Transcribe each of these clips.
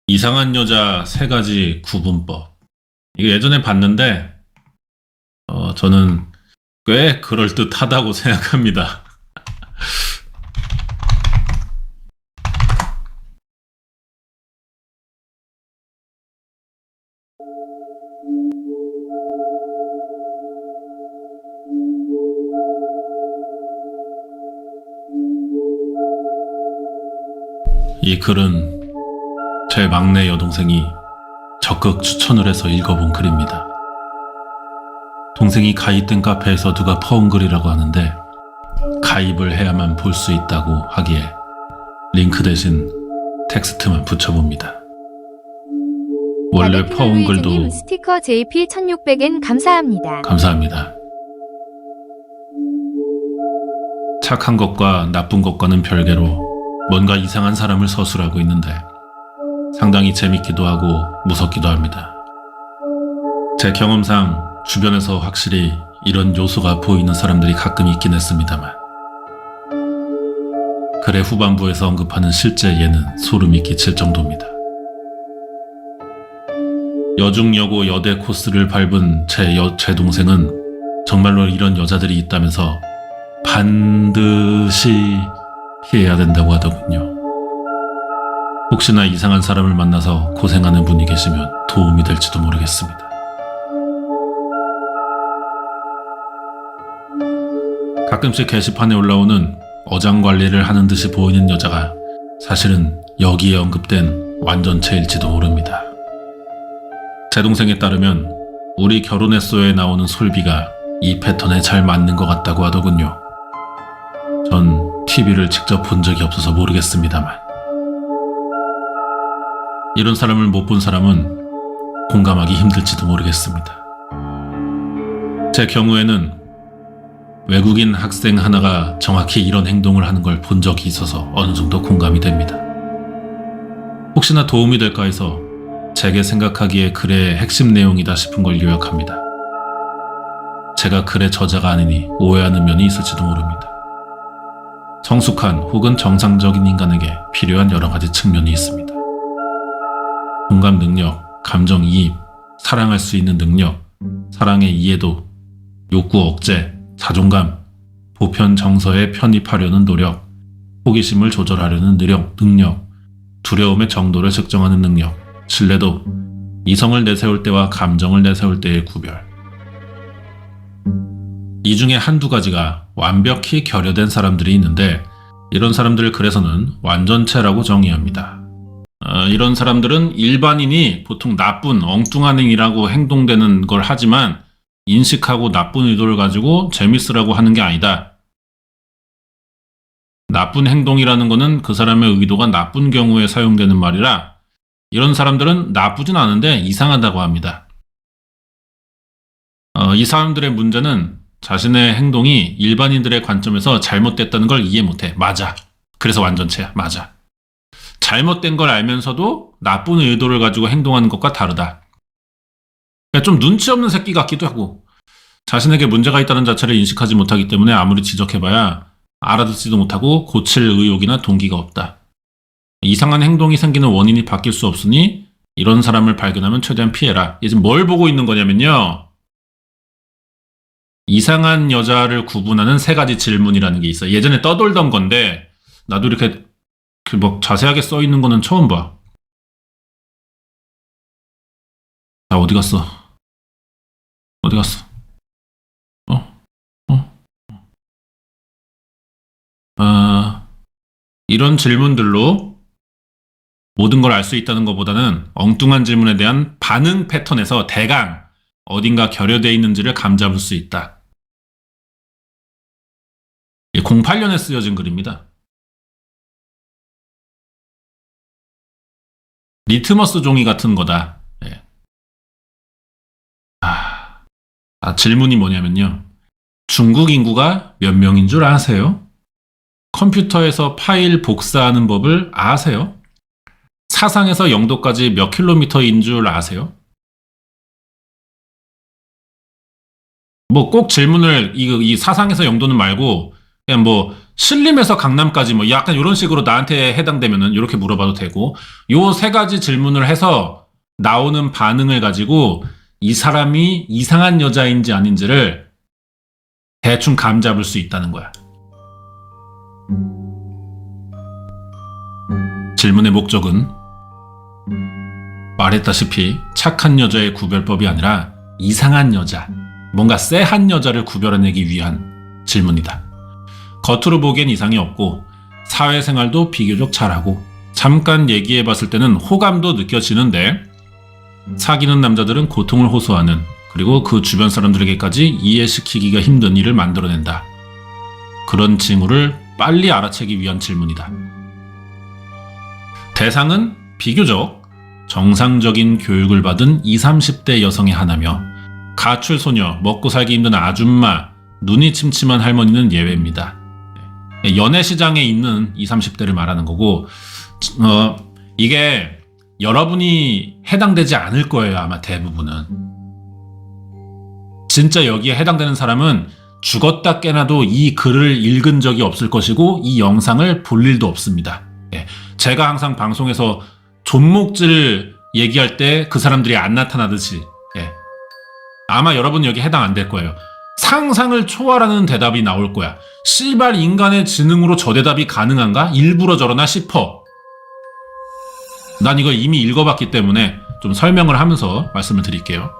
이상한 여자 세 가지 구분법. 이거 예전에 봤는데, 저는 꽤 그럴듯하다고 생각합니다. 이 글은 제 막내 여동생이 적극 추천을 해서 읽어본 글입니다. 동생이 가입된 카페에서 누가 퍼온 글이라고 하는데 가입을 해야만 볼 수 있다고 하기에 링크 대신 텍스트만 붙여봅니다. 원래 퍼온 글도 스티커 JP 1600엔 감사합니다. 감사합니다. 착한 것과 나쁜 것과는 별개로 뭔가 이상한 사람을 서술하고 있는데 상당히 재밌기도 하고 무섭기도 합니다. 제 경험상 주변에서 확실히 이런 요소가 보이는 사람들이 가끔 있긴 했습니다만 글의 후반부에서 언급하는 실제 예는 소름이 끼칠 정도입니다. 여중여고 여대 코스를 밟은 제 동생은 정말로 이런 여자들이 있다면서 반드시 피해야 된다고 하더군요. 혹시나 이상한 사람을 만나서 고생하는 분이 계시면 도움이 될지도 모르겠습니다. 가끔씩 게시판에 올라오는 어장관리를 하는 듯이 보이는 여자가 사실은 여기에 언급된 완전체일지도 모릅니다. 제 동생에 따르면 우리 결혼했어요에 나오는 솔비가 이 패턴에 잘 맞는 것 같다고 하더군요. 전 TV를 직접 본 적이 없어서 모르겠습니다만 이런 사람을 못 본 사람은 공감하기 힘들지도 모르겠습니다. 제 경우에는 외국인 학생 하나가 정확히 이런 행동을 하는 걸 본 적이 있어서 어느 정도 공감이 됩니다. 혹시나 도움이 될까 해서 제게 생각하기에 글의 핵심 내용이다 싶은 걸 요약합니다. 제가 글의 저자가 아니니 오해하는 면이 있을지도 모릅니다. 성숙한 혹은 정상적인 인간에게 필요한 여러 가지 측면이 있습니다. 공감 능력, 감정 이입, 사랑할 수 있는 능력, 사랑의 이해도, 욕구 억제, 자존감, 보편 정서에 편입하려는 노력, 호기심을 조절하려는 능력, 두려움의 정도를 측정하는 능력, 신뢰도, 이성을 내세울 때와 감정을 내세울 때의 구별. 이 중에 한두 가지가 완벽히 결여된 사람들이 있는데 이런 사람들을 글에서는 완전체라고 정의합니다. 이런 사람들은 일반인이 보통 나쁜 엉뚱한 행위라고 행동되는 걸 하지만 인식하고 나쁜 의도를 가지고 재밌으라고 하는 게 아니다. 나쁜 행동이라는 거는 그 사람의 의도가 나쁜 경우에 사용되는 말이라 이런 사람들은 나쁘진 않은데 이상하다고 합니다. 이 사람들의 문제는 자신의 행동이 일반인들의 관점에서 잘못됐다는 걸 이해 못해. 맞아. 그래서 완전체야. 맞아. 잘못된 걸 알면서도 나쁜 의도를 가지고 행동하는 것과 다르다. 좀 눈치 없는 새끼 같기도 하고 자신에게 문제가 있다는 자체를 인식하지 못하기 때문에 아무리 지적해봐야 알아듣지도 못하고 고칠 의욕이나 동기가 없다. 이상한 행동이 생기는 원인이 바뀔 수 없으니 이런 사람을 발견하면 최대한 피해라. 이게 지금 뭘 보고 있는 거냐면요. 이상한 여자를 구분하는 세 가지 질문이라는 게 있어요. 예전에 떠돌던 건데 나도 이렇게 뭐 자세하게 써 있는 거는 처음 봐. 나 어디 갔어? 어디 갔어? 이런 질문들로 모든 걸 알 수 있다는 것보다는 엉뚱한 질문에 대한 반응 패턴에서 대강 어딘가 결여되어 있는지를 감잡을 수 있다. 08년에 쓰여진 글입니다. 리트머스 종이 같은 거다. 예. 질문이 뭐냐면요. 중국 인구가 몇 명인 줄 아세요? 컴퓨터에서 파일 복사하는 법을 아세요? 사상에서 영도까지 몇 킬로미터인 줄 아세요? 뭐 꼭 질문을 이 사상에서 영도는 말고 그냥 뭐 신림에서 강남까지 뭐 약간 이런 식으로 나한테 해당되면은 이렇게 물어봐도 되고, 요 세 가지 질문을 해서 나오는 반응을 가지고 이 사람이 이상한 여자인지 아닌지를 대충 감 잡을 수 있다는 거야. 질문의 목적은 말했다시피 착한 여자의 구별법이 아니라 이상한 여자, 뭔가 쎄한 여자를 구별해내기 위한 질문이다. 겉으로 보기엔 이상이 없고 사회생활도 비교적 잘하고 잠깐 얘기해봤을 때는 호감도 느껴지는데 사귀는 남자들은 고통을 호소하는, 그리고 그 주변 사람들에게까지 이해시키기가 힘든 일을 만들어낸다. 그런 징후를 빨리 알아채기 위한 질문이다. 대상은 비교적 정상적인 교육을 받은 20, 30대 여성의 하나며 가출소녀, 먹고 살기 힘든 아줌마, 눈이 침침한 할머니는 예외입니다. 연애시장에 있는 20, 30대를 말하는 거고, 이게 여러분이 해당되지 않을 거예요. 아마 대부분은. 진짜 여기에 해당되는 사람은 죽었다 깨나도 이 글을 읽은 적이 없을 것이고 이 영상을 볼 일도 없습니다. 제가 항상 방송에서 존목질 얘기할 때 그 사람들이 안 나타나듯이 아마 여러분 여기 해당 안 될 거예요. 상상을 초월하는 대답이 나올 거야. 씨발 인간의 지능으로 저 대답이 가능한가? 일부러 저러나 싶어. 난 이거 이미 읽어봤기 때문에 좀 설명을 하면서 말씀을 드릴게요.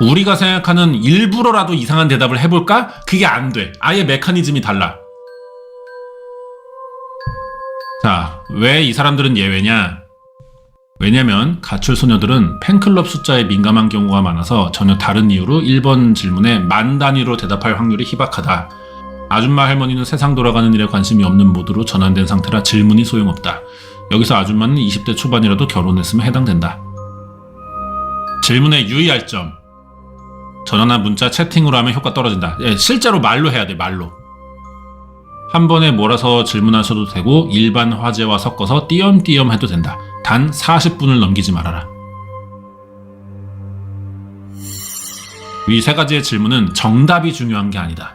우리가 생각하는 일부러라도 이상한 대답을 해볼까? 그게 안 돼. 아예 메커니즘이 달라. 자, 왜 이 사람들은 예외냐? 왜냐면 가출 소녀들은 팬클럽 숫자에 민감한 경우가 많아서 전혀 다른 이유로 1번 질문에 만 단위로 대답할 확률이 희박하다. 아줌마 할머니는 세상 돌아가는 일에 관심이 없는 모드로 전환된 상태라 질문이 소용없다. 여기서 아줌마는 20대 초반이라도 결혼했으면 해당된다. 질문에 유의할 점. 전화나 문자, 채팅으로 하면 효과 떨어진다. 실제로 말로 해야 돼, 말로. 한 번에 몰아서 질문하셔도 되고 일반 화제와 섞어서 띄엄띄엄 해도 된다. 단 40분을 넘기지 말아라. 위 세 가지의 질문은 정답이 중요한 게 아니다.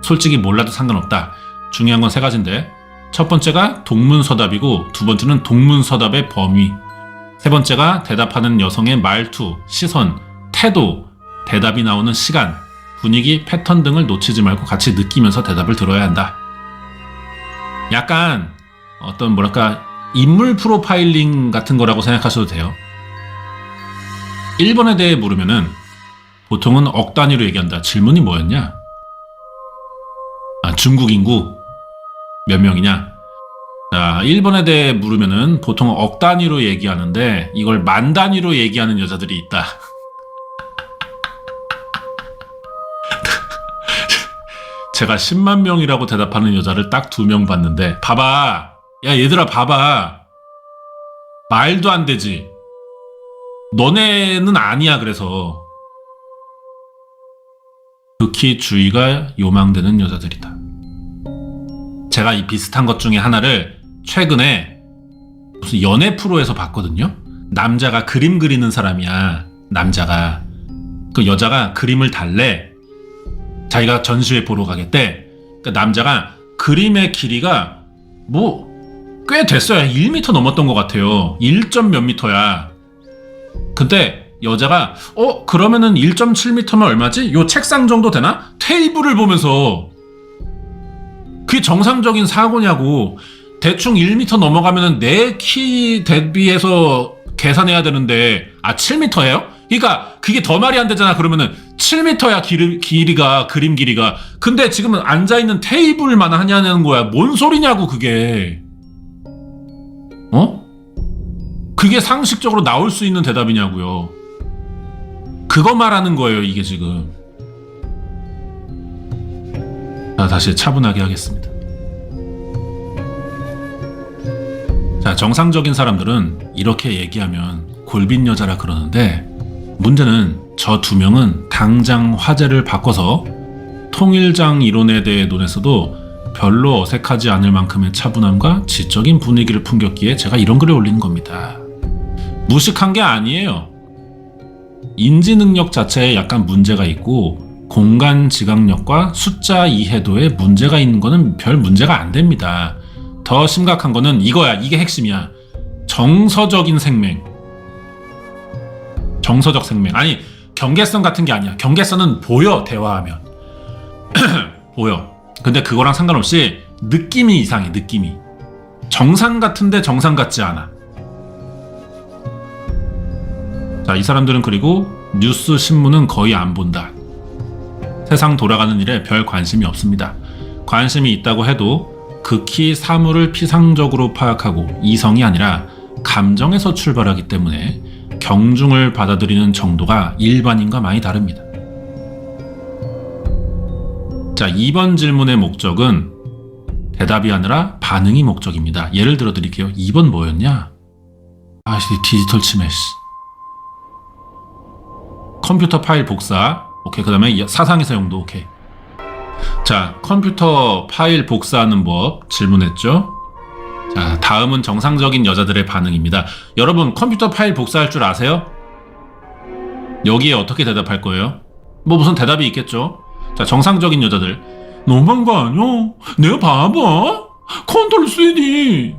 솔직히 몰라도 상관없다. 중요한 건 세 가지인데, 첫 번째가 동문서답이고 두 번째는 동문서답의 범위, 세 번째가 대답하는 여성의 말투, 시선, 태도, 대답이 나오는 시간, 분위기, 패턴 등을 놓치지 말고 같이 느끼면서 대답을 들어야 한다. 약간 어떤 뭐랄까 인물 프로파일링 같은 거라고 생각하셔도 돼요. 1번에 대해 물으면은 보통은 억 단위로 얘기한다. 질문이 뭐였냐? 중국 인구 몇 명이냐? 자, 1번에 대해 물으면은 보통 억 단위로 얘기하는데 이걸 만 단위로 얘기하는 여자들이 있다. 제가 10만 명이라고 대답하는 여자를 딱 2명 봤는데, 봐봐. 야, 얘들아, 봐봐. 말도 안 되지. 너네는 아니야, 그래서. 극히 주의가 요망되는 여자들이다. 제가 이 비슷한 것 중에 하나를 최근에 무슨 연애 프로에서 봤거든요. 남자가 그림 그리는 사람이야. 남자가. 그 여자가 그림을 달래. 자기가 전시회 보러 가겠대. 그러니까 남자가 그림의 길이가 뭐 꽤 됐어요. 1m 넘었던 것 같아요. 1점 몇 미터야. 근데 여자가 그러면은 1.7m면 얼마지? 요 책상 정도 되나? 테이블을 보면서 그게 정상적인 사고냐고. 대충 1m 넘어가면은 내 키 대비해서 계산해야 되는데 7m예요? 그러니까 그게 더 말이 안 되잖아. 그러면은 7m야 길이가, 그림 길이가. 근데 지금은 앉아있는 테이블만 하냐는 거야. 뭔 소리냐고 그게. 그게 상식적으로 나올 수 있는 대답이냐고요. 그거 말하는 거예요, 이게 지금. 자, 다시 차분하게 하겠습니다. 자, 정상적인 사람들은 이렇게 얘기하면 골빈 여자라 그러는데, 문제는 저 2명은 당장 화제를 바꿔서 통일장 이론에 대해 논했어도 별로 어색하지 않을 만큼의 차분함과 지적인 분위기를 풍겼기에 제가 이런 글을 올리는 겁니다. 무식한 게 아니에요. 인지 능력 자체에 약간 문제가 있고 공간 지각력과 숫자 이해도에 문제가 있는 거는 별 문제가 안 됩니다. 더 심각한 거는 이거야. 이게 핵심이야. 정서적인 생명. 정서적 생명. 아니, 경계선 같은 게 아니야. 경계선은 보여, 대화하면. 보여. 근데 그거랑 상관없이 느낌이 이상해, 느낌이. 정상 같은데 정상 같지 않아. 자, 이 사람들은 그리고 뉴스 신문은 거의 안 본다. 세상 돌아가는 일에 별 관심이 없습니다. 관심이 있다고 해도 극히 사물을 피상적으로 파악하고 이성이 아니라 감정에서 출발하기 때문에 경중을 받아들이는 정도가 일반인과 많이 다릅니다. 자, 2번 질문의 목적은 대답이 아니라 반응이 목적입니다. 예를 들어 드릴게요. 2번 뭐였냐? 디지털 치매. 컴퓨터 파일 복사. 오케이. 그 다음에 사상의 사용도. 오케이. 자, 컴퓨터 파일 복사하는 법 질문했죠? 자, 다음은 정상적인 여자들의 반응입니다. 여러분, 컴퓨터 파일 복사할 줄 아세요? 여기에 어떻게 대답할 거예요? 뭐 무슨 대답이 있겠죠? 자, 정상적인 여자들. 너무한 거 아니야? 내가 봐봐. 컨트롤 CD.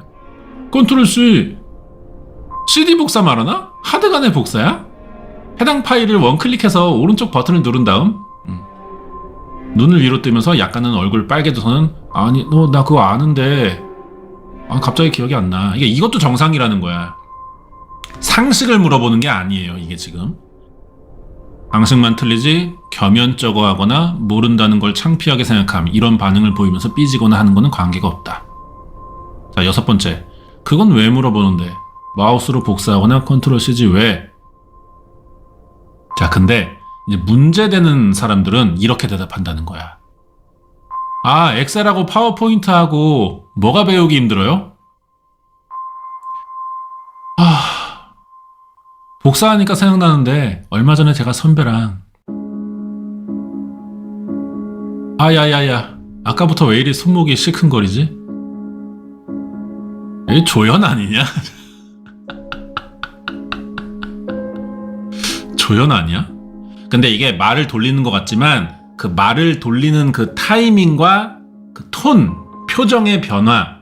컨트롤 C. CD 복사 말하나? 하드간의 복사야? 해당 파일을 원클릭해서 오른쪽 버튼을 누른 다음 눈을 위로 뜨면서 약간은 얼굴 빨개져서는 아니 너 나 그거 아는데 갑자기 기억이 안 나. 이것도 정상이라는 거야. 상식을 물어보는 게 아니에요. 이게 지금 상식만 틀리지 겸연쩍어 하거나 모른다는 걸 창피하게 생각함, 이런 반응을 보이면서 삐지거나 하는 거는 관계가 없다. 자, 6번째. 그건 왜 물어보는데? 마우스로 복사하거나 컨트롤 C지 왜? 자, 근데 이제 문제되는 사람들은 이렇게 대답한다는 거야. 엑셀하고 파워포인트하고 뭐가 배우기 힘들어요? 복사하니까 생각나는데 얼마 전에 제가 선배랑 야야야, 아까부터 왜 이리 손목이 시큰거리지? 이 조연 아니냐? 조연 아니야? 근데 이게 말을 돌리는 것 같지만 그 말을 돌리는 그 타이밍과 그 톤, 표정의 변화,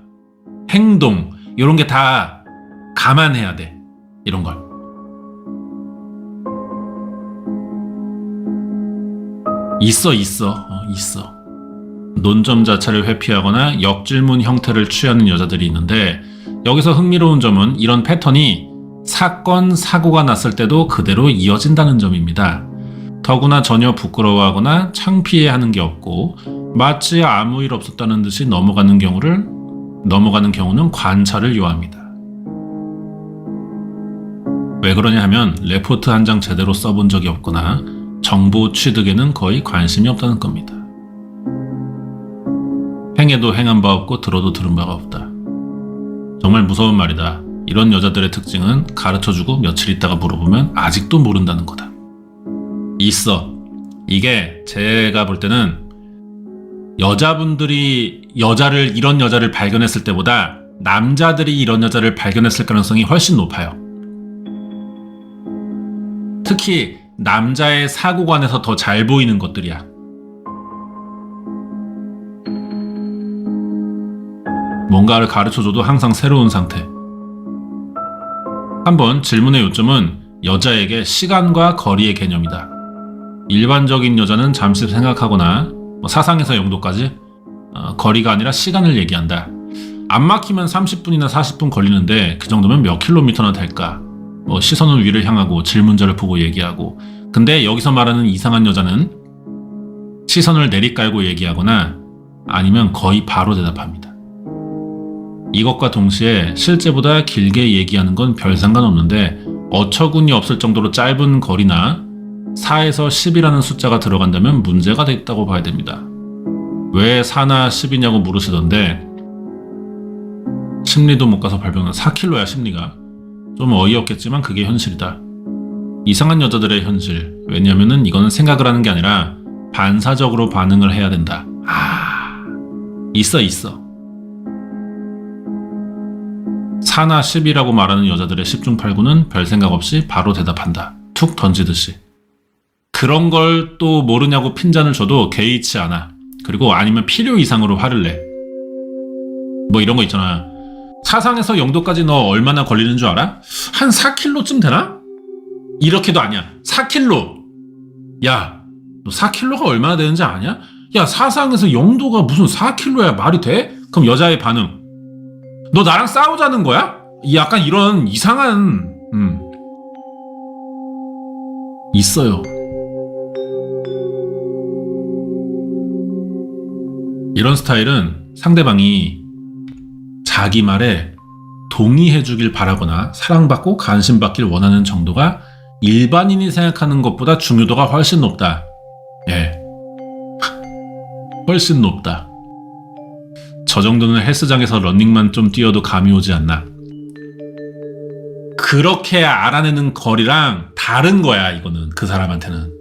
행동, 이런 게 다 감안해야 돼. 이런 걸. 있어. 논점 자체를 회피하거나 역질문 형태를 취하는 여자들이 있는데, 여기서 흥미로운 점은 이런 패턴이 사건, 사고가 났을 때도 그대로 이어진다는 점입니다. 더구나 전혀 부끄러워하거나 창피해하는 게 없고 마치 아무 일 없었다는 듯이 넘어가는 경우는 관찰을 요합니다. 왜 그러냐 하면 레포트 한 장 제대로 써본 적이 없거나 정보 취득에는 거의 관심이 없다는 겁니다. 행해도 행한 바 없고 들어도 들은 바가 없다. 정말 무서운 말이다. 이런 여자들의 특징은 가르쳐주고 며칠 있다가 물어보면 아직도 모른다는 거다. 있어. 이게 제가 볼 때는 여자분들이 이런 여자를 발견했을 때보다 남자들이 이런 여자를 발견했을 가능성이 훨씬 높아요. 특히 남자의 사고관에서 더 잘 보이는 것들이야. 뭔가를 가르쳐줘도 항상 새로운 상태. 한번 질문의 요점은 여자에게 시간과 거리의 개념이다. 일반적인 여자는 잠시 생각하거나 사상에서 영도까지 거리가 아니라 시간을 얘기한다. 안 막히면 30분이나 40분 걸리는데 그 정도면 몇 킬로미터나 될까? 시선은 위를 향하고 질문자를 보고 얘기하고. 근데 여기서 말하는 이상한 여자는 시선을 내리깔고 얘기하거나 아니면 거의 바로 대답합니다. 이것과 동시에 실제보다 길게 얘기하는 건 별 상관없는데 어처구니 없을 정도로 짧은 거리나 4에서 10이라는 숫자가 들어간다면 문제가 됐다고 봐야 됩니다. 왜 4나 10이냐고 물으시던데 심리도 못 가서 발병한 4kg야 심리가. 좀 어이없겠지만 그게 현실이다. 이상한 여자들의 현실. 왜냐면은 이거는 생각을 하는 게 아니라 반사적으로 반응을 해야 된다. 있어. 4나 10이라고 말하는 여자들의 10중 8구는 별 생각 없이 바로 대답한다. 툭 던지듯이. 그런 걸 또 모르냐고 핀잔을 줘도 개의치 않아. 그리고 아니면 필요 이상으로 화를 내. 뭐 이런 거 있잖아. 사상에서 영도까지 너 얼마나 걸리는 줄 알아? 한 4km쯤 되나? 이렇게도 아니야. 4km. 야, 너 4km가 얼마나 되는지 아냐? 야, 사상에서 영도가 무슨 4km야? 말이 돼? 그럼 여자의 반응. 너 나랑 싸우자는 거야? 약간 이런 이상한 있어요. 이런 스타일은 상대방이 자기 말에 동의해주길 바라거나 사랑받고 관심받길 원하는 정도가 일반인이 생각하는 것보다 중요도가 훨씬 높다. 예. 훨씬 높다. 저 정도는 헬스장에서 러닝만 좀 뛰어도 감이 오지 않나. 그렇게 알아내는 거리랑 다른 거야, 이거는. 그 사람한테는.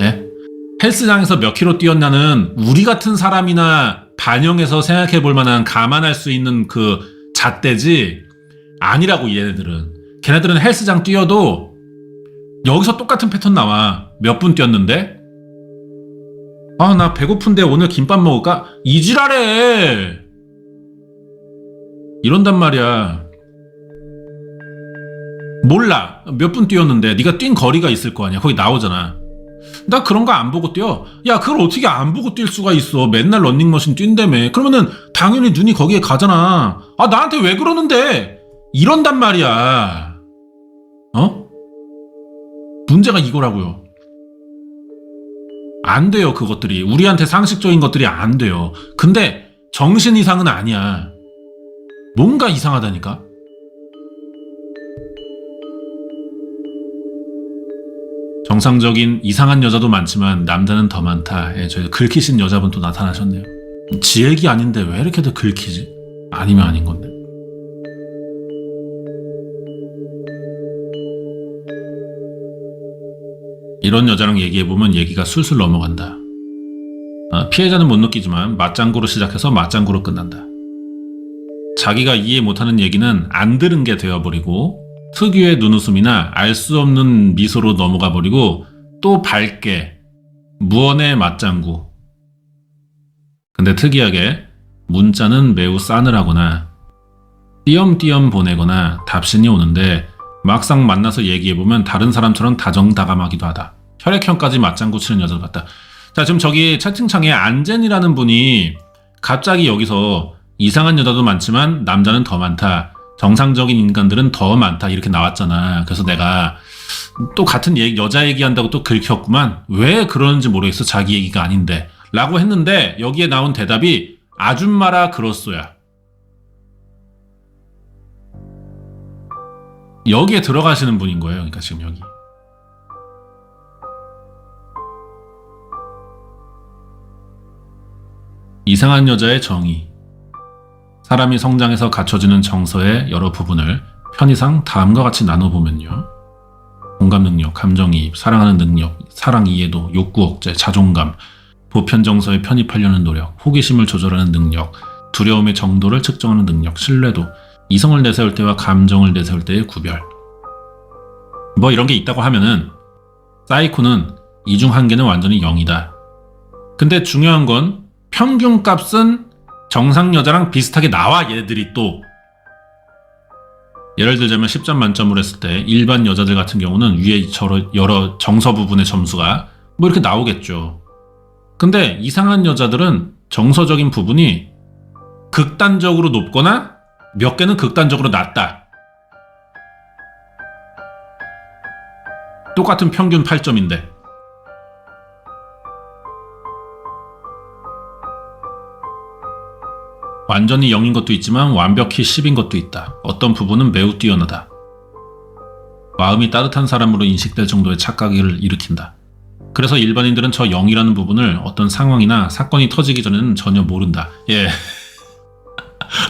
예? 헬스장에서 몇 킬로 뛰었냐는 우리 같은 사람이나 반영해서 생각해 볼 만한 감안할 수 있는 그 잣대지 아니라고, 얘네들은. 걔네들은 헬스장 뛰어도 여기서 똑같은 패턴 나와. 몇 분 뛰었는데? 아, 나 배고픈데 오늘 김밥 먹을까? 이 지랄해! 이런단 말이야. 몰라. 몇 분 뛰었는데 네가 뛴 거리가 있을 거 아니야. 거기 나오잖아. 나 그런 거 안 보고 뛰어. 야, 그걸 어떻게 안 보고 뛸 수가 있어. 맨날 런닝머신 뛴다며. 그러면은 당연히 눈이 거기에 가잖아. 아, 나한테 왜 그러는데? 이런단 말이야. 어? 문제가 이거라고요. 안 돼요, 그것들이. 우리한테 상식적인 것들이 안 돼요. 근데 정신 이상은 아니야. 뭔가 이상하다니까? 정상적인 이상한 여자도 많지만 남자는 더 많다. 예, 저희 긁히신 여자분 또 나타나셨네요. 지 얘기 아닌데 왜 이렇게도 긁히지? 아니면 아닌 건데. 이런 여자랑 얘기해보면 얘기가 술술 넘어간다. 피해자는 못 느끼지만 맞장구로 시작해서 맞장구로 끝난다. 자기가 이해 못하는 얘기는 안 들은 게 되어버리고 특유의 눈웃음이나 알 수 없는 미소로 넘어가 버리고 또 밝게 무언의 맞장구. 근데 특이하게 문자는 매우 싸늘하거나 띄엄띄엄 보내거나 답신이 오는데 막상 만나서 얘기해보면 다른 사람처럼 다정다감하기도 하다. 혈액형까지 맞장구 치는 여자를 봤다. 자, 지금 저기 채팅창에 안젠이라는 분이 갑자기 여기서 이상한 여자도 많지만 남자는 더 많다. 정상적인 인간들은 더 많다. 이렇게 나왔잖아. 그래서 내가 또 같은 여자 얘기한다고 또 긁혔구만. 왜 그러는지 모르겠어. 자기 얘기가 아닌데. 라고 했는데 여기에 나온 대답이 아줌마라 그렇소야. 여기에 들어가시는 분인 거예요. 그러니까 지금 여기. 이상한 여자의 정의. 사람이 성장해서 갖춰지는 정서의 여러 부분을 편의상 다음과 같이 나눠보면요. 공감 능력, 감정이입, 사랑하는 능력, 사랑 이해도, 욕구 억제, 자존감, 보편 정서에 편입하려는 노력, 호기심을 조절하는 능력, 두려움의 정도를 측정하는 능력, 신뢰도, 이성을 내세울 때와 감정을 내세울 때의 구별. 뭐 이런 게 있다고 하면은 사이코는 이 중 한 개는 완전히 0이다. 근데 중요한 건 평균값은 정상 여자랑 비슷하게 나와. 얘네들이 또 예를 들자면 10점 만점으로 했을 때 일반 여자들 같은 경우는 위에 여러 정서 부분의 점수가 뭐 이렇게 나오겠죠. 근데 이상한 여자들은 정서적인 부분이 극단적으로 높거나 몇 개는 극단적으로 낮다. 똑같은 평균 8점인데 완전히 0인 것도 있지만 완벽히 10인 것도 있다. 어떤 부분은 매우 뛰어나다. 마음이 따뜻한 사람으로 인식될 정도의 착각을 일으킨다. 그래서 일반인들은 저 0이라는 부분을 어떤 상황이나 사건이 터지기 전에는 전혀 모른다. 예.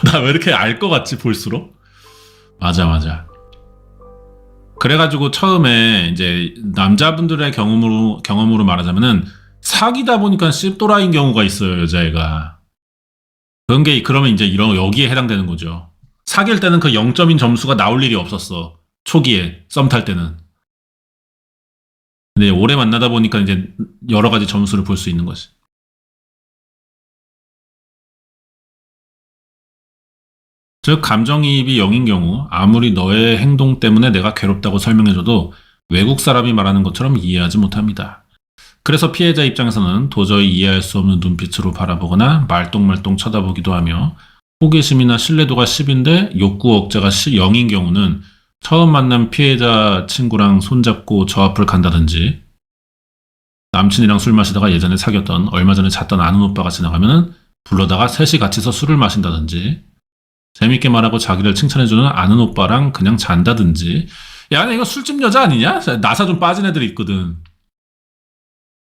나 왜 이렇게 알 것 같지 볼수록? 맞아. 그래가지고 처음에 이제 남자분들의 경험으로 말하자면은 사귀다 보니까 씹도라인 경우가 있어요, 여자애가. 그러면 이제 여기에 해당되는 거죠. 사귈 때는 그 0점인 점수가 나올 일이 없었어. 초기에 썸 탈 때는. 근데 오래 만나다 보니까 이제 여러 가지 점수를 볼 수 있는 거지. 즉, 감정이입이 0인 경우 아무리 너의 행동 때문에 내가 괴롭다고 설명해줘도 외국 사람이 말하는 것처럼 이해하지 못합니다. 그래서 피해자 입장에서는 도저히 이해할 수 없는 눈빛으로 바라보거나 말똥말똥 쳐다보기도 하며 호기심이나 신뢰도가 10인데 욕구 억제가 0인 경우는 처음 만난 피해자 친구랑 손잡고 저 앞을 간다든지 남친이랑 술 마시다가 예전에 사귀었던 얼마 전에 잤던 아는 오빠가 지나가면은 불러다가 셋이 같이서 술을 마신다든지 재밌게 말하고 자기를 칭찬해주는 아는 오빠랑 그냥 잔다든지 야 이거 술집 여자 아니냐? 나사 좀 빠진 애들이 있거든.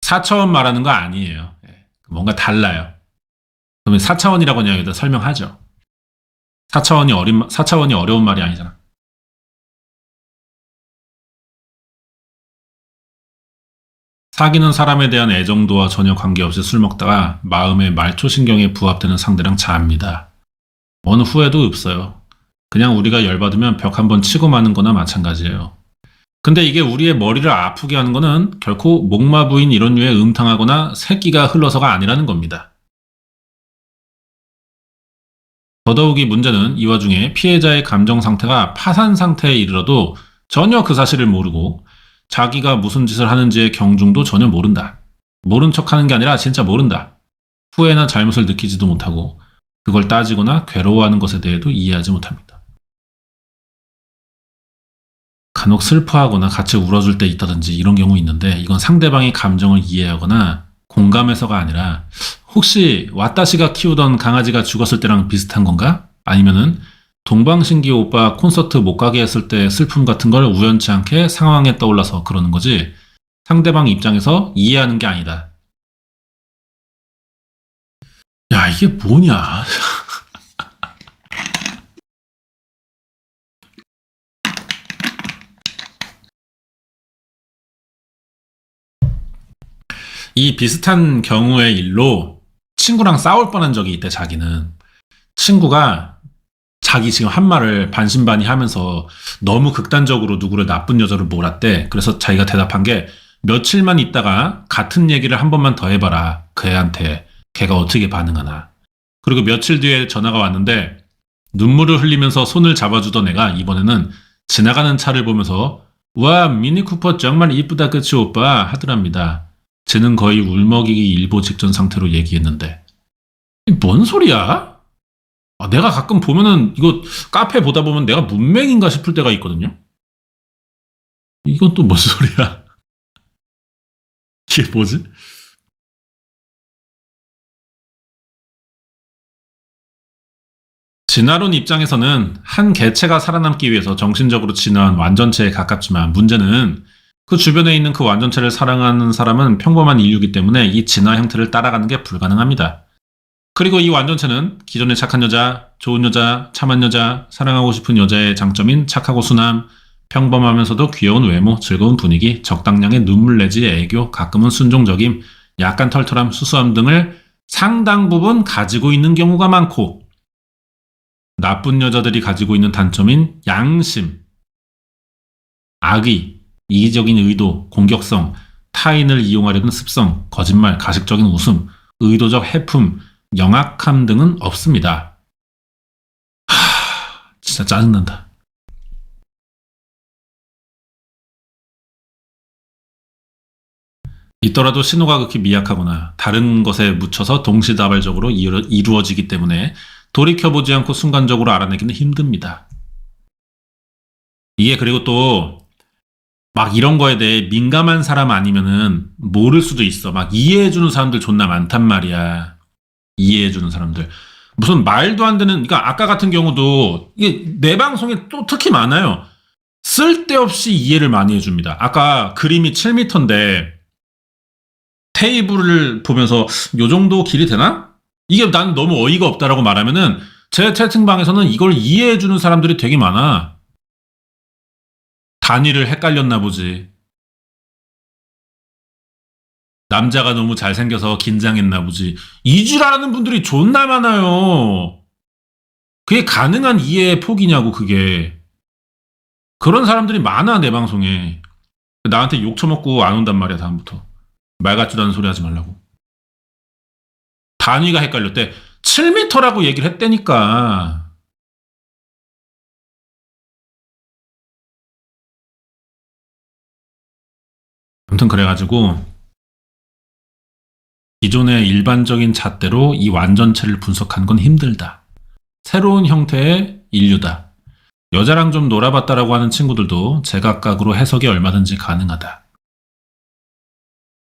4차원 말하는 거 아니에요. 뭔가 달라요. 그러면 4차원이라고 그냥 여기다 설명하죠. 4차원이 어려운 말이 아니잖아. 사귀는 사람에 대한 애정도와 전혀 관계없이 술 먹다가 마음의 말초신경에 부합되는 상대랑 잡니다. 어느 후회도 없어요. 그냥 우리가 열받으면 벽 한번 치고 마는 거나 마찬가지예요. 근데 이게 우리의 머리를 아프게 하는 거는 결코 목마 부인 이런 류의 음탕하거나 새끼가 흘러서가 아니라는 겁니다. 더더욱이 문제는 이 와중에 피해자의 감정 상태가 파산 상태에 이르러도 전혀 그 사실을 모르고 자기가 무슨 짓을 하는지의 경중도 전혀 모른다. 모른 척하는 게 아니라 진짜 모른다. 후회나 잘못을 느끼지도 못하고 그걸 따지거나 괴로워하는 것에 대해도 이해하지 못합니다. 간혹 슬퍼하거나 같이 울어줄 때 있다든지 이런 경우 있는데 이건 상대방의 감정을 이해하거나 공감해서가 아니라 혹시 왓다시가 키우던 강아지가 죽었을 때랑 비슷한 건가? 아니면은 동방신기 오빠 콘서트 못 가게 했을 때 슬픔 같은 걸 우연치 않게 상황에 떠올라서 그러는 거지 상대방 입장에서 이해하는 게 아니다. 야 이게 뭐냐? 이 비슷한 경우의 일로 친구랑 싸울 뻔한 적이 있대. 자기는 친구가 자기 지금 한 말을 반신반의 하면서 너무 극단적으로 누구를 나쁜 여자로 몰았대. 그래서 자기가 대답한 게 며칠만 있다가 같은 얘기를 한 번만 더 해봐라. 그 애한테 걔가 어떻게 반응하나. 그리고 며칠 뒤에 전화가 왔는데 눈물을 흘리면서 손을 잡아주던 애가 이번에는 지나가는 차를 보면서 와 미니쿠퍼 정말 이쁘다 그치 오빠 하더랍니다. 쟤는 거의 울먹이기 일보 직전 상태로 얘기했는데 뭔 소리야? 내가 가끔 보면은 이거 카페 보다 보면 내가 문맹인가 싶을 때가 있거든요. 이건 또 뭔 소리야? 이게 뭐지? 진화론 입장에서는 한 개체가 살아남기 위해서 정신적으로 진화한 완전체에 가깝지만 문제는 그 주변에 있는 그 완전체를 사랑하는 사람은 평범한 인류이기 때문에 이 진화 형태를 따라가는 게 불가능합니다. 그리고 이 완전체는 기존의 착한 여자, 좋은 여자, 참한 여자, 사랑하고 싶은 여자의 장점인 착하고 순함, 평범하면서도 귀여운 외모, 즐거운 분위기, 적당량의 눈물 내지 애교, 가끔은 순종적임, 약간 털털함, 수수함 등을 상당 부분 가지고 있는 경우가 많고 나쁜 여자들이 가지고 있는 단점인 양심, 악의, 이기적인 의도, 공격성, 타인을 이용하려는 습성, 거짓말, 가식적인 웃음, 의도적 해품, 영악함 등은 없습니다. 진짜 짜증난다. 있더라도 신호가 극히 미약하거나 다른 것에 묻혀서 동시다발적으로 이루어지기 때문에 돌이켜보지 않고 순간적으로 알아내기는 힘듭니다. 이게 그리고 또 막 이런 거에 대해 민감한 사람 아니면은 모를 수도 있어. 막 이해해주는 사람들 존나 많단 말이야. 이해해주는 사람들. 무슨 말도 안 되는, 그러니까 아까 같은 경우도 이게 내 방송에 또 특히 많아요. 쓸데없이 이해를 많이 해줍니다. 아까 그림이 7m인데 테이블을 보면서 요 정도 길이 되나? 이게 난 너무 어이가 없다라고 말하면은 제 채팅방에서는 이걸 이해해주는 사람들이 되게 많아. 단위를 헷갈렸나 보지. 남자가 너무 잘생겨서 긴장했나 보지. 이지라는 분들이 존나 많아요. 그게 가능한 이해의 폭이냐고 그게. 그런 사람들이 많아 내 방송에. 나한테 욕 처먹고 안 온단 말이야, 다음부터. 말 같지도 않은 소리 하지 말라고. 단위가 헷갈렸대. 7m라고 얘기를 했다니까. 아무튼 그래가지고 기존의 일반적인 잣대로 이 완전체를 분석한 건 힘들다. 새로운 형태의 인류다. 여자랑 좀 놀아봤다라고 하는 친구들도 제각각으로 해석이 얼마든지 가능하다.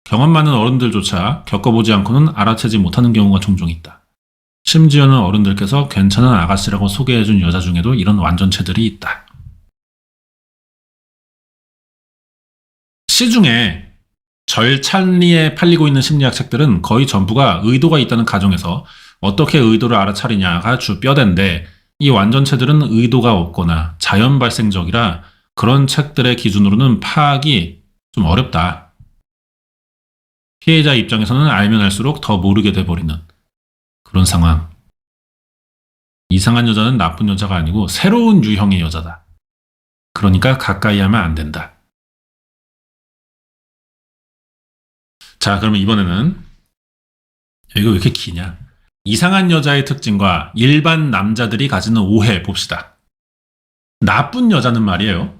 경험 많은 어른들조차 겪어보지 않고는 알아채지 못하는 경우가 종종 있다. 심지어는 어른들께서 괜찮은 아가씨라고 소개해준 여자 중에도 이런 완전체들이 있다. 시중에 절찬리에 팔리고 있는 심리학 책들은 거의 전부가 의도가 있다는 가정에서 어떻게 의도를 알아차리냐가 주 뼈대인데, 이 완전체들은 의도가 없거나 자연 발생적이라 그런 책들의 기준으로는 파악이 좀 어렵다. 피해자 입장에서는 알면 알수록 더 모르게 돼버리는 그런 상황. 이상한 여자는 나쁜 여자가 아니고 새로운 유형의 여자다. 그러니까 가까이 하면 안 된다. 자, 그러면 이번에는 이거 왜 이렇게 기냐? 이상한 여자의 특징과 일반 남자들이 가지는 오해 봅시다. 나쁜 여자는 말이에요.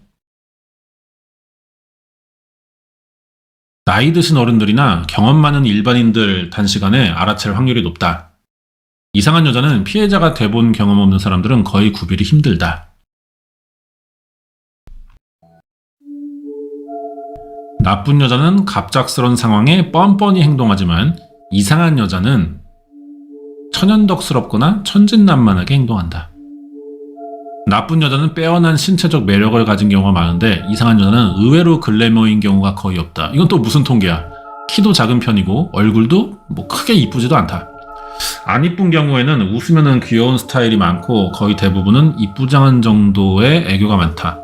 나이 드신 어른들이나 경험 많은 일반인들 단시간에 알아챌 확률이 높다. 이상한 여자는 피해자가 돼본 경험 없는 사람들은 거의 구별이 힘들다. 나쁜 여자는 갑작스런 상황에 뻔뻔히 행동하지만 이상한 여자는 천연덕스럽거나 천진난만하게 행동한다. 나쁜 여자는 빼어난 신체적 매력을 가진 경우가 많은데 이상한 여자는 의외로 글래머인 경우가 거의 없다. 이건 또 무슨 통계야? 키도 작은 편이고 얼굴도 뭐 크게 이쁘지도 않다. 안 이쁜 경우에는 웃으면은 귀여운 스타일이 많고 거의 대부분은 이쁘장한 정도의 애교가 많다.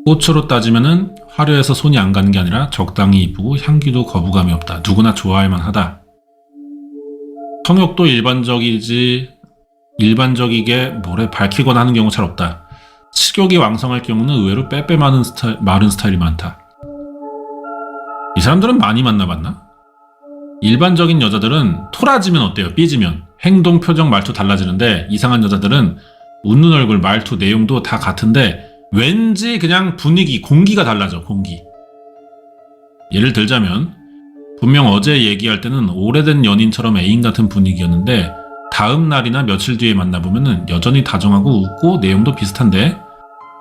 꽃으로 따지면은 화려해서 손이 안 가는 게 아니라 적당히 이쁘고 향기도 거부감이 없다. 누구나 좋아할 만하다. 성욕도 일반적이게 밝히거나 하는 경우 잘 없다. 식욕이 왕성할 경우는 의외로 빼빼 마른 스타일이 많다. 이 사람들은 많이 만나봤나? 일반적인 여자들은 토라지면 어때요? 삐지면 행동, 표정, 말투 달라지는데 이상한 여자들은 웃는 얼굴, 말투, 내용도 다 같은데 왠지 그냥 분위기, 공기가 달라져. 공기. 예를 들자면 분명 어제 얘기할 때는 오래된 연인처럼 애인 같은 분위기였는데 다음 날이나 며칠 뒤에 만나보면 여전히 다정하고 웃고 내용도 비슷한데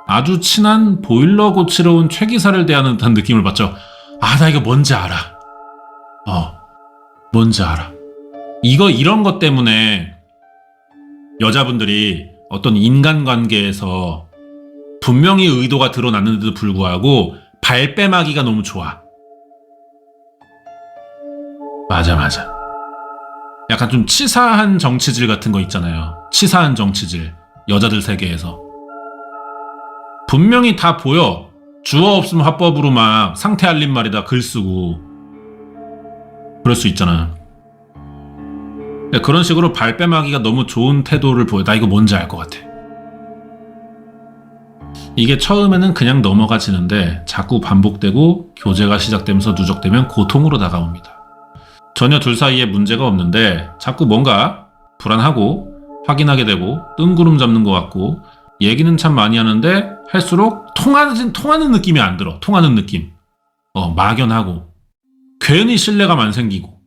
아주 친한 보일러 고치러 온 최기사를 대하는 듯한 느낌을 받죠. 아, 나 이거 뭔지 알아. 뭔지 알아. 이런 것 때문에 여자분들이 어떤 인간관계에서 분명히 의도가 드러났는데도 불구하고 발뺌하기가 너무 좋아. 맞아. 약간 좀 치사한 정치질 같은 거 있잖아요. 치사한 정치질. 여자들 세계에서. 분명히 다 보여. 주어 없으면 화법으로 막 상태 알린 말에다 글 쓰고. 그럴 수 있잖아. 그런 식으로 발뺌하기가 너무 좋은 태도를 보여. 나 이거 뭔지 알 것 같아. 이게 처음에는 그냥 넘어가지는데 자꾸 반복되고 교제가 시작되면서 누적되면 고통으로 다가옵니다. 전혀 둘 사이에 문제가 없는데 자꾸 뭔가 불안하고 확인하게 되고 뜬구름 잡는 것 같고 얘기는 참 많이 하는데 할수록 통하는 느낌이 안 들어. 통하는 느낌. 막연하고 괜히 신뢰감 안 생기고.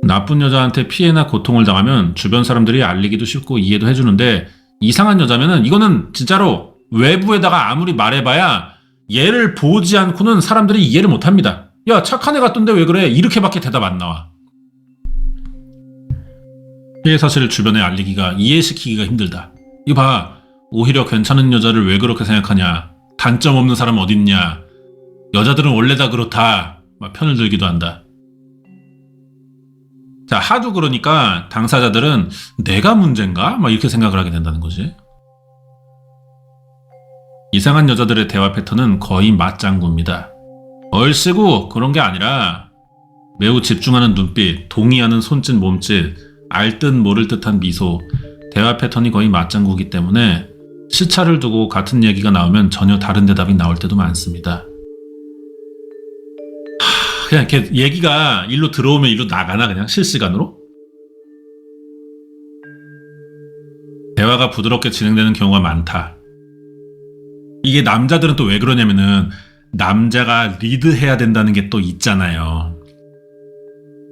나쁜 여자한테 피해나 고통을 당하면 주변 사람들이 알리기도 쉽고 이해도 해주는데 이상한 여자면은 이거는 진짜로 외부에다가 아무리 말해봐야 얘를 보지 않고는 사람들이 이해를 못합니다. 야, 착한 애 같던데 왜 그래? 이렇게밖에 대답 안 나와. 피해 사실을 주변에 알리기가, 이해시키기가 힘들다. 이거 봐. 오히려 괜찮은 여자를 왜 그렇게 생각하냐. 단점 없는 사람 어딨냐. 여자들은 원래 다 그렇다. 막 편을 들기도 한다. 자, 하도 그러니까 당사자들은 내가 문제인가? 막 이렇게 생각을 하게 된다는 거지. 이상한 여자들의 대화 패턴은 거의 맞장구입니다. 얼씨구 그런 게 아니라 매우 집중하는 눈빛, 동의하는 손짓, 몸짓, 알 듯 모를 듯한 미소, 대화 패턴이 거의 맞장구이기 때문에 시차를 두고 같은 얘기가 나오면 전혀 다른 대답이 나올 때도 많습니다. 그냥 이렇게 얘기가 일로 들어오면 일로 나가나 그냥 실시간으로? 대화가 부드럽게 진행되는 경우가 많다. 이게 남자들은 또 왜 그러냐면은 남자가 리드해야 된다는 게 또 있잖아요.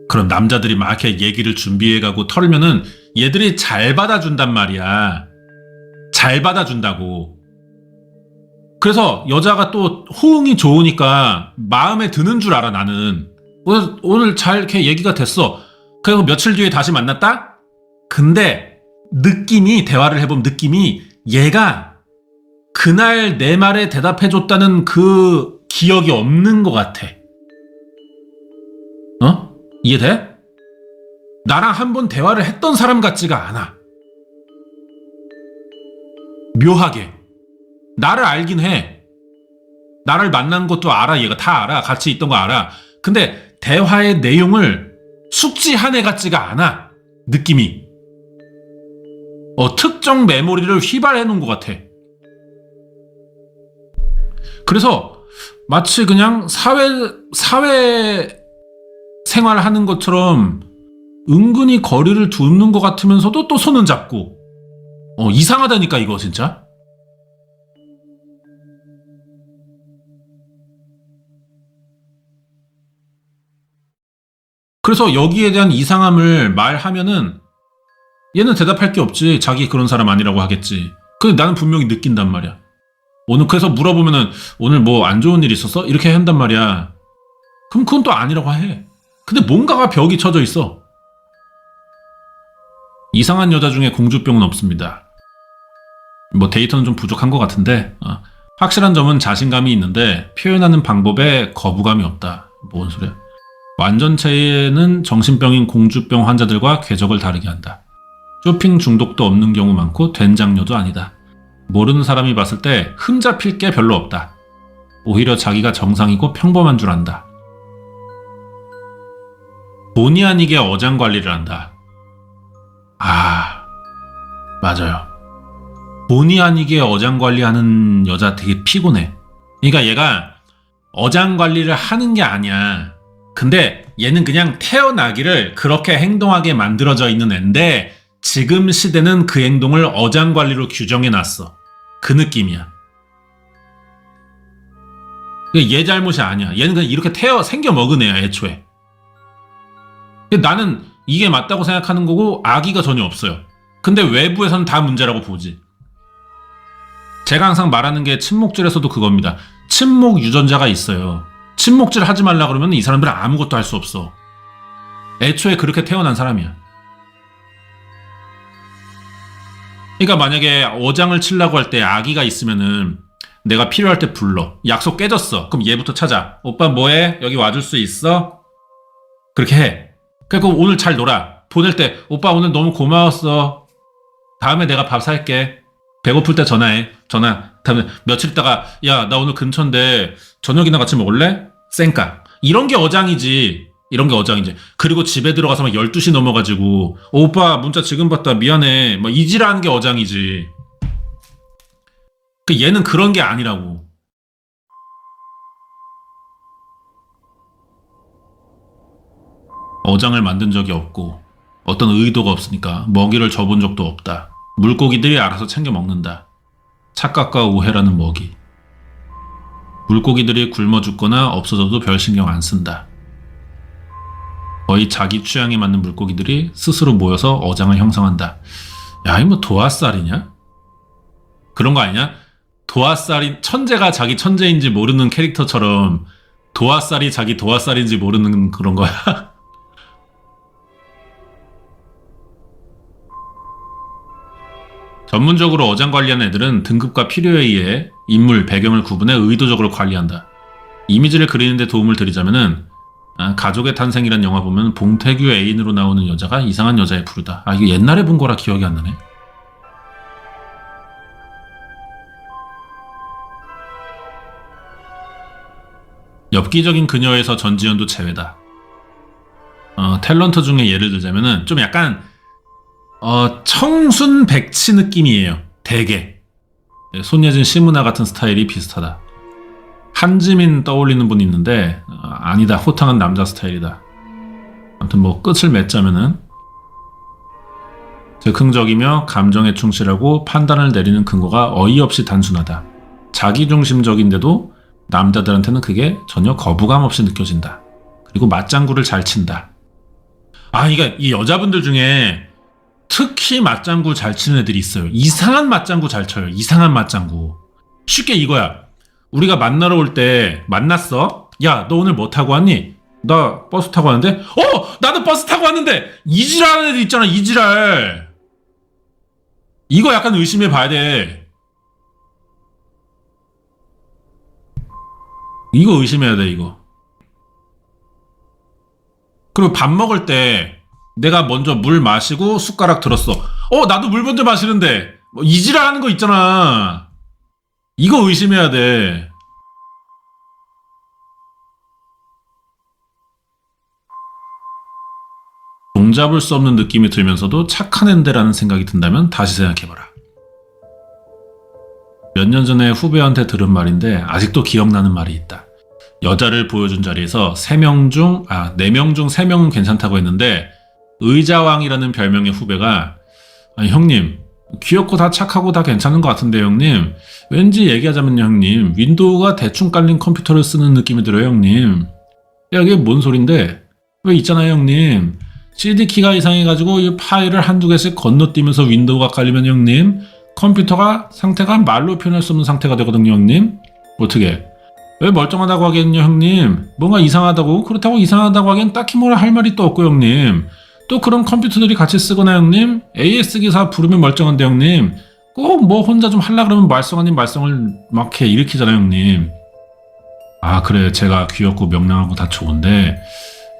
그럼 남자들이 막 이렇게 얘기를 준비해가고 털면은 얘들이 잘 받아준단 말이야. 잘 받아준다고. 그래서 여자가 또 호응이 좋으니까 마음에 드는 줄 알아 나는. 오늘 잘 이렇게 얘기가 됐어. 그리고 며칠 뒤에 다시 만났다? 근데 느낌이 대화를 해보면 느낌이 얘가 그날 내 말에 대답해줬다는 그 기억이 없는 것 같아. 이해돼? 나랑 한번 대화를 했던 사람 같지가 않아. 묘하게. 나를 알긴 해. 나를 만난 것도 알아. 얘가 다 알아. 같이 있던 거 알아. 근데 대화의 내용을 숙지한 애 같지가 않아. 느낌이. 특정 메모리를 휘발해 놓은 것 같아. 그래서 마치 그냥 사회 생활하는 것처럼 은근히 거리를 두는 것 같으면서도 또 손은 잡고 이상하다니까 이거 진짜. 그래서 여기에 대한 이상함을 말하면은 얘는 대답할 게 없지. 자기 그런 사람 아니라고 하겠지. 근데 나는 분명히 느낀단 말이야. 오늘 그래서 물어보면은 오늘 뭐 안 좋은 일 있었어? 이렇게 한단 말이야. 그럼 그건 또 아니라고 해. 근데 뭔가가 벽이 쳐져 있어. 이상한 여자 중에 공주병은 없습니다. 뭐 데이터는 좀 부족한 것 같은데 확실한 점은 자신감이 있는데 표현하는 방법에 거부감이 없다. 뭔 소리야? 완전체는 정신병인 공주병 환자들과 궤적을 다르게 한다. 쇼핑 중독도 없는 경우 많고 된장녀도 아니다. 모르는 사람이 봤을 때 흠잡힐 게 별로 없다. 오히려 자기가 정상이고 평범한 줄 안다. 본의 아니게 어장관리를 한다. 맞아요. 본의 아니게 어장관리하는 여자 되게 피곤해. 그러니까 얘가 어장관리를 하는 게 아니야. 근데 얘는 그냥 태어나기를 그렇게 행동하게 만들어져 있는 앤데 지금 시대는 그 행동을 어장관리로 규정해놨어. 그 느낌이야. 얘 잘못이 아니야. 얘는 그냥 이렇게 생겨먹은 애야 애초에. 나는 이게 맞다고 생각하는 거고 악의가 전혀 없어요. 근데 외부에서는 다 문제라고 보지. 제가 항상 말하는 게 침묵질에서도 그겁니다. 침묵 유전자가 있어요. 침묵질 하지 말라 그러면 이 사람들은 아무것도 할 수 없어. 애초에 그렇게 태어난 사람이야. 그러니까 만약에 어장을 치려고 할 때 악의가 있으면은 내가 필요할 때 불러. 약속 깨졌어. 그럼 얘부터 찾아. 오빠 뭐해? 여기 와줄 수 있어? 그렇게 해. 그리고 오늘 잘 놀아. 보낼 때 오빠 오늘 너무 고마웠어. 다음에 내가 밥 살게. 배고플 때 전화해. 다음에 며칠 있다가 야 나 오늘 근처인데 저녁이나 같이 먹을래? 쌩까. 이런 게 어장이지. 그리고 집에 들어가서 막 12시 넘어가지고 오빠 문자 지금 봤다 미안해. 막 이지라는 게 어장이지. 얘는 그런 게 아니라고. 어장을 만든 적이 없고 어떤 의도가 없으니까 먹이를 줘본 적도 없다. 물고기들이 알아서 챙겨 먹는다. 착각과 오해라는 먹이. 물고기들이 굶어 죽거나 없어져도 별 신경 안 쓴다. 거의 자기 취향에 맞는 물고기들이 스스로 모여서 어장을 형성한다. 야, 이거 뭐 도화살이냐? 그런 거 아니냐? 천재가 자기 천재인지 모르는 캐릭터처럼 도화살이 자기 도화살인지 모르는 그런 거야. 전문적으로 어장 관리하는 애들은 등급과 필요에 의해 인물, 배경을 구분해 의도적으로 관리한다. 이미지를 그리는데 도움을 드리자면은 가족의 탄생이란 영화 보면 봉태규 애인으로 나오는 여자가 이상한 여자의 부르다. 이거 옛날에 본 거라 기억이 안 나네. 엽기적인 그녀에서 전지현도 제외다. 탤런트 중에 예를 들자면은 좀 약간 청순 백치 느낌이에요. 되게. 손예진 시문화 같은 스타일이 비슷하다. 한지민 떠올리는 분이 있는데 아니다. 호탕한 남자 스타일이다. 아무튼 뭐 끝을 맺자면은 즉흥적이며 감정에 충실하고 판단을 내리는 근거가 어이없이 단순하다. 자기중심적인데도 남자들한테는 그게 전혀 거부감 없이 느껴진다. 그리고 맞장구를 잘 친다. 그러니까 이 여자분들 중에 특히 맞장구 잘 치는 애들이 있어요. 이상한 맞장구 잘 쳐요. 이상한 맞장구. 쉽게 이거야. 우리가 만나러 올 때 만났어? 야, 너 오늘 뭐 타고 왔니? 나 버스 타고 왔는데? 나도 버스 타고 왔는데! 이지랄하는 애들 있잖아, 이지랄. 이거 약간 의심해 봐야 돼. 이거 의심해야 돼, 이거. 그리고 밥 먹을 때 내가 먼저 물 마시고 숟가락 들었어. 나도 물 먼저 마시는데. 뭐 이지랄하는 거 있잖아. 이거 의심해야 돼. 종잡을 수 없는 느낌이 들면서도 착한 앤데라는 생각이 든다면 다시 생각해봐라. 몇 년 전에 후배한테 들은 말인데 아직도 기억나는 말이 있다. 여자를 보여준 자리에서 4명 중 3명은 괜찮다고 했는데 의자왕이라는 별명의 후배가 형님 귀엽고 다 착하고 다 괜찮은 것 같은데 형님 왠지 얘기하자면요 형님 윈도우가 대충 깔린 컴퓨터를 쓰는 느낌이 들어요 형님. 야 이게 뭔 소린데 왜 있잖아요 형님 CD키가 이상해가지고 이 파일을 한두 개씩 건너뛰면서 윈도우가 깔리면 형님 컴퓨터가 상태가 말로 표현할 수 없는 상태가 되거든요 형님. 어떻게 왜 멀쩡하다고 하겠냐 형님. 뭔가 이상하다고 그렇다고 이상하다고 하기엔 딱히 뭐라 할 말이 또 없고 형님. 또 그런 컴퓨터들이 같이 쓰거나 형님 AS 기사 부르면 멀쩡한데 형님 꼭 뭐 혼자 좀 하려 그러면 말썽 아닌 말썽을 막 이렇게 일으키잖아요 형님. 그래 제가 귀엽고 명랑하고 다 좋은데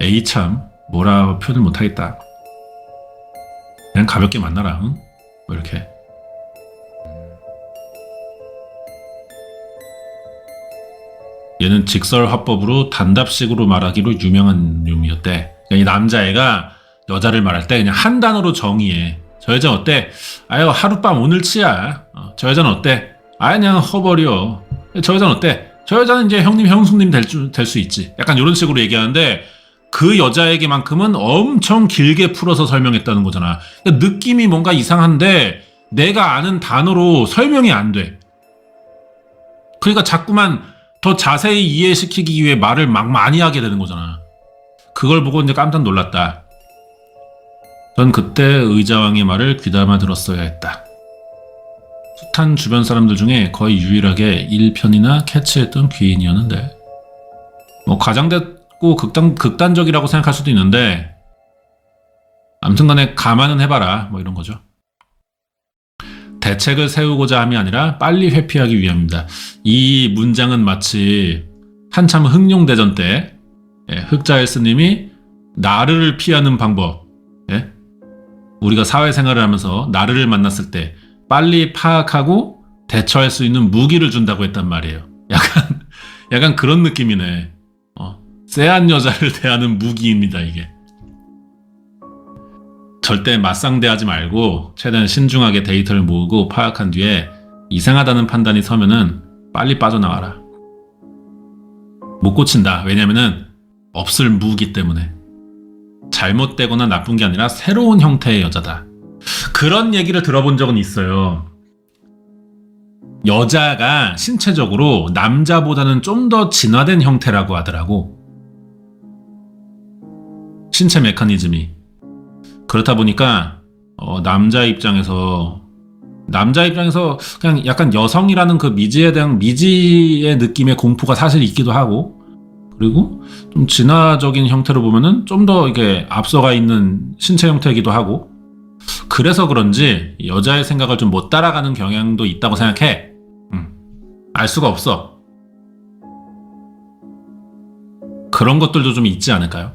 에이 참 뭐라 표현을 못하겠다. 그냥 가볍게 만나라. 응? 뭐 이렇게 얘는 직설 화법으로 단답식으로 말하기로 유명한 놈이었대. 이 남자애가 여자를 말할 때 그냥 한 단어로 정의해. 저 여자 어때? 하룻밤 오늘치야. 저 여자는 어때? 그냥 허버려. 저 여자는 어때? 저 여자는 이제 형님 형수님 될 수 있지. 약간 이런 식으로 얘기하는데 그 여자에게만큼은 엄청 길게 풀어서 설명했다는 거잖아. 그러니까 느낌이 뭔가 이상한데 내가 아는 단어로 설명이 안 돼. 그러니까 자꾸만 더 자세히 이해시키기 위해 말을 막 많이 하게 되는 거잖아. 그걸 보고 이제 깜짝 놀랐다. 전 그때 의자왕의 말을 귀담아 들었어야 했다. 숱한 주변 사람들 중에 거의 유일하게 1편이나 캐치했던 귀인이었는데 뭐 과장됐고 극단적이라고 생각할 수도 있는데 아무튼간에 감안은 해봐라 뭐 이런 거죠. 대책을 세우고자 함이 아니라 빨리 회피하기 위함입니다. 이 문장은 마치 한참 흑룡대전 때 흑자엘 스님이 나르를 피하는 방법, 우리가 사회생활을 하면서 나르를 만났을 때 빨리 파악하고 대처할 수 있는 무기를 준다고 했단 말이에요. 약간 그런 느낌이네. 쎄한 여자를 대하는 무기입니다 이게. 절대 맞상대하지 말고 최대한 신중하게 데이터를 모으고 파악한 뒤에 이상하다는 판단이 서면은 빨리 빠져나와라. 못 고친다. 왜냐면은 없을 무기 때문에. 잘못되거나 나쁜 게 아니라 새로운 형태의 여자다. 그런 얘기를 들어본 적은 있어요. 여자가 신체적으로 남자보다는 좀 더 진화된 형태라고 하더라고. 신체 메커니즘이. 그렇다 보니까 남자 입장에서 그냥 약간 여성이라는 그 미지의 느낌의 공포가 사실 있기도 하고 그리고 좀 진화적인 형태로 보면은 좀 더 이게 앞서가 있는 신체 형태이기도 하고 그래서 그런지 여자의 생각을 좀 못 따라가는 경향도 있다고 생각해. 알 수가 없어. 그런 것들도 좀 있지 않을까요?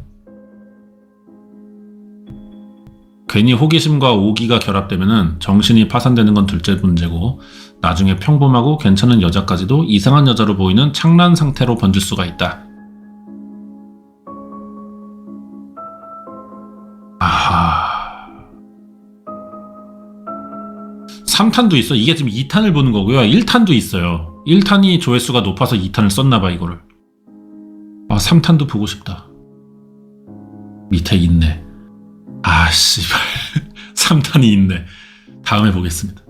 괜히 호기심과 오기가 결합되면은 정신이 파산되는 건 둘째 문제고 나중에 평범하고 괜찮은 여자까지도 이상한 여자로 보이는 창란 상태로 번질 수가 있다. 3탄도 있어. 이게 지금 2탄을 보는 거고요. 1탄도 있어요. 1탄이 조회수가 높아서 2탄을 썼나봐 이거를. 아 3탄도 보고 싶다. 밑에 있네. 아 씨발 3탄이 있네. 다음에 보겠습니다.